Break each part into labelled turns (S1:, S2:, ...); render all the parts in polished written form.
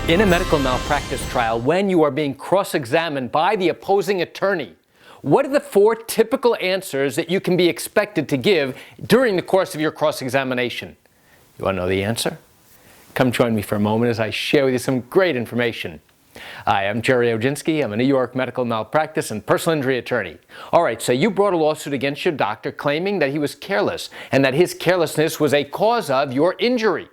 S1: In a medical malpractice trial, when you are being cross-examined by the opposing attorney, what are the 4 typical answers that you can be expected to give during the course of your cross-examination? You want to know the answer? Come join me for a moment as I share with you some great information. Hi, I'm Gerry Oginski. I'm a New York medical malpractice and personal injury attorney. All right, so you brought a lawsuit against your doctor claiming that he was careless and that his carelessness was a cause of your injury.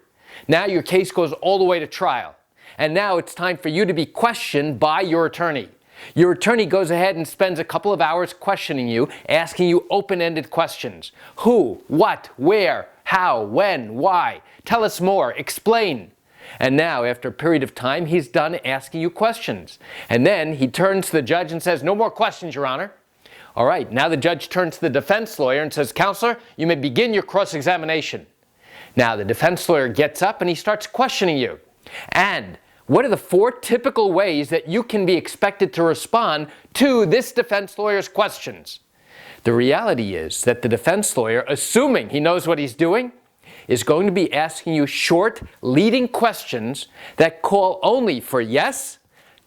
S1: Now your case goes all the way to trial. And now it's time for you to be questioned by your attorney. Your attorney goes ahead and spends a couple of hours questioning you, asking you open-ended questions. Who, what, where, how, when, why? Tell us more, explain. And now, after a period of time, he's done asking you questions. And then he turns to the judge and says, "No more questions, Your Honor." All right, now the judge turns to the defense lawyer and says, "Counselor, you may begin your cross-examination." Now the defense lawyer gets up and he starts questioning you. And what are the 4 typical ways that you can be expected to respond to this defense lawyer's questions? The reality is that the defense lawyer, assuming he knows what he's doing, is going to be asking you short, leading questions that call only for yes,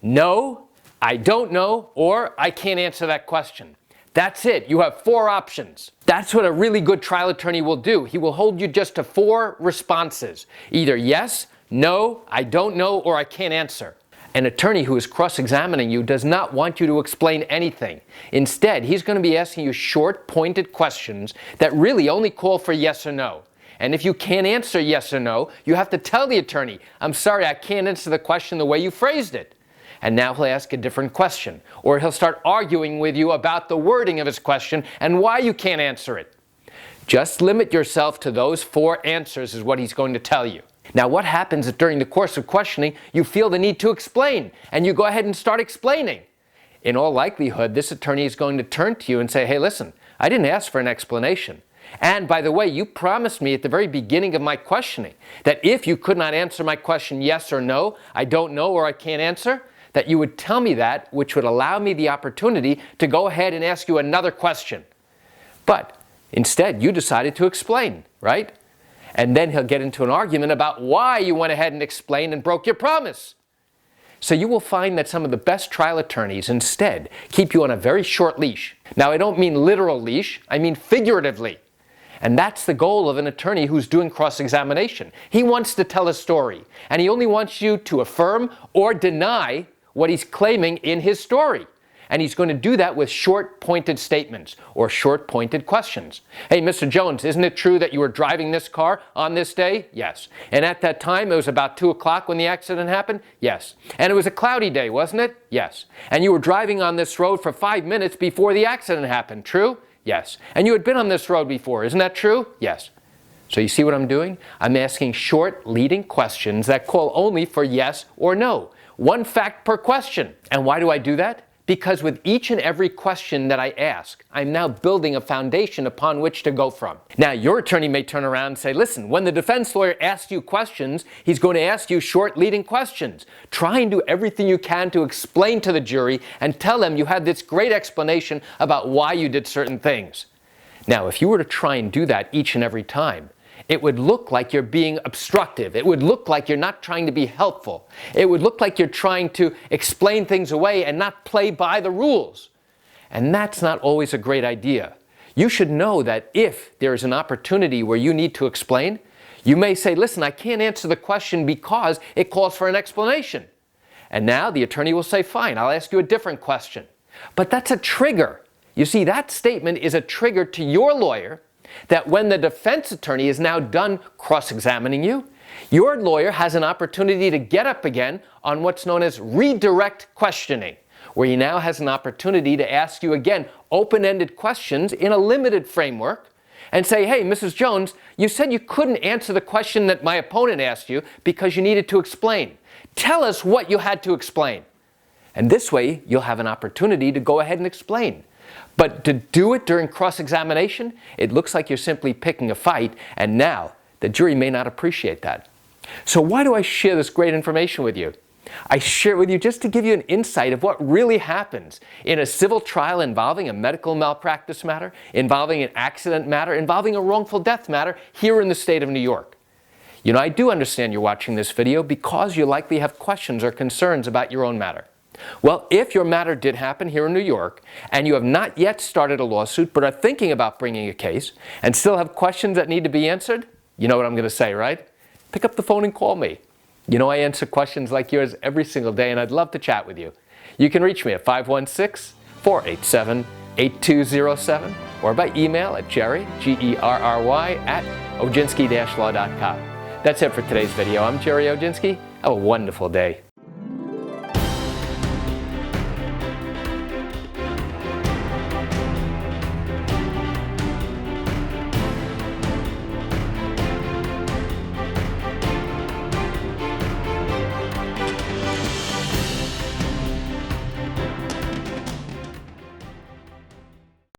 S1: no, I don't know, or I can't answer that question. That's it. You have 4 options. That's what a really good trial attorney will do. He will hold you just to 4 responses. Either yes, no, I don't know, or I can't answer. An attorney who is cross-examining you does not want you to explain anything. Instead, he's going to be asking you short, pointed questions that really only call for yes or no. And if you can't answer yes or no, you have to tell the attorney, "I'm sorry, I can't answer the question the way you phrased it." And now he'll ask a different question, or he'll start arguing with you about the wording of his question and why you can't answer it. Just limit yourself to those 4 answers is what he's going to tell you. Now what happens if during the course of questioning you feel the need to explain and you go ahead and start explaining? In all likelihood, this attorney is going to turn to you and say, "Hey, listen, I didn't ask for an explanation. And by the way, you promised me at the very beginning of my questioning that if you could not answer my question yes or no, I don't know or I can't answer, that you would tell me that, which would allow me the opportunity to go ahead and ask you another question." But instead, you decided to explain, right? And then he'll get into an argument about why you went ahead and explained and broke your promise. So you will find that some of the best trial attorneys instead keep you on a very short leash. Now, I don't mean literal leash, I mean figuratively. And that's the goal of an attorney who's doing cross-examination. He wants to tell a story, and he only wants you to affirm or deny what he's claiming in his story. And he's going to do that with short, pointed statements or short, pointed questions. "Hey, Mr. Jones, isn't it true that you were driving this car on this day?" "Yes." "And at that time, it was about 2 o'clock when the accident happened?" "Yes." "And it was a cloudy day, wasn't it?" "Yes." "And you were driving on this road for 5 minutes before the accident happened, true?" "Yes." "And you had been on this road before, isn't that true?" "Yes." So you see what I'm doing? I'm asking short, leading questions that call only for yes or no. 1 fact per question. And why do I do that? Because with each and every question that I ask, I'm now building a foundation upon which to go from. Now, your attorney may turn around and say, "Listen, when the defense lawyer asks you questions, he's going to ask you short, leading questions. Try and do everything you can to explain to the jury and tell them you had this great explanation about why you did certain things." Now, if you were to try and do that each and every time, it would look like you're being obstructive. It would look like you're not trying to be helpful. It would look like you're trying to explain things away and not play by the rules. And that's not always a great idea. You should know that if there is an opportunity where you need to explain, you may say, "Listen, I can't answer the question because it calls for an explanation." And now the attorney will say, "Fine, I'll ask you a different question." But that's a trigger. You see, that statement is a trigger to your lawyer that when the defense attorney is now done cross-examining you, your lawyer has an opportunity to get up again on what's known as redirect questioning, where he now has an opportunity to ask you again open-ended questions in a limited framework and say, "Hey, Mrs. Jones, you said you couldn't answer the question that my opponent asked you because you needed to explain. Tell us what you had to explain." And this way, you'll have an opportunity to go ahead and explain. But to do it during cross-examination, it looks like you're simply picking a fight, and now the jury may not appreciate that. So why do I share this great information with you? I share it with you just to give you an insight of what really happens in a civil trial involving a medical malpractice matter, involving an accident matter, involving a wrongful death matter here in the state of New York. You know, I do understand you're watching this video because you likely have questions or concerns about your own matter. Well, if your matter did happen here in New York and you have not yet started a lawsuit but are thinking about bringing a case and still have questions that need to be answered, you know what I'm going to say, right? Pick up the phone and call me. You know I answer questions like yours every single day and I'd love to chat with you. You can reach me at 516-487-8207 or by email at Gerry, Gerry, at Oginski-law.com. That's it for today's video. I'm Gerry Oginski. Have a wonderful day.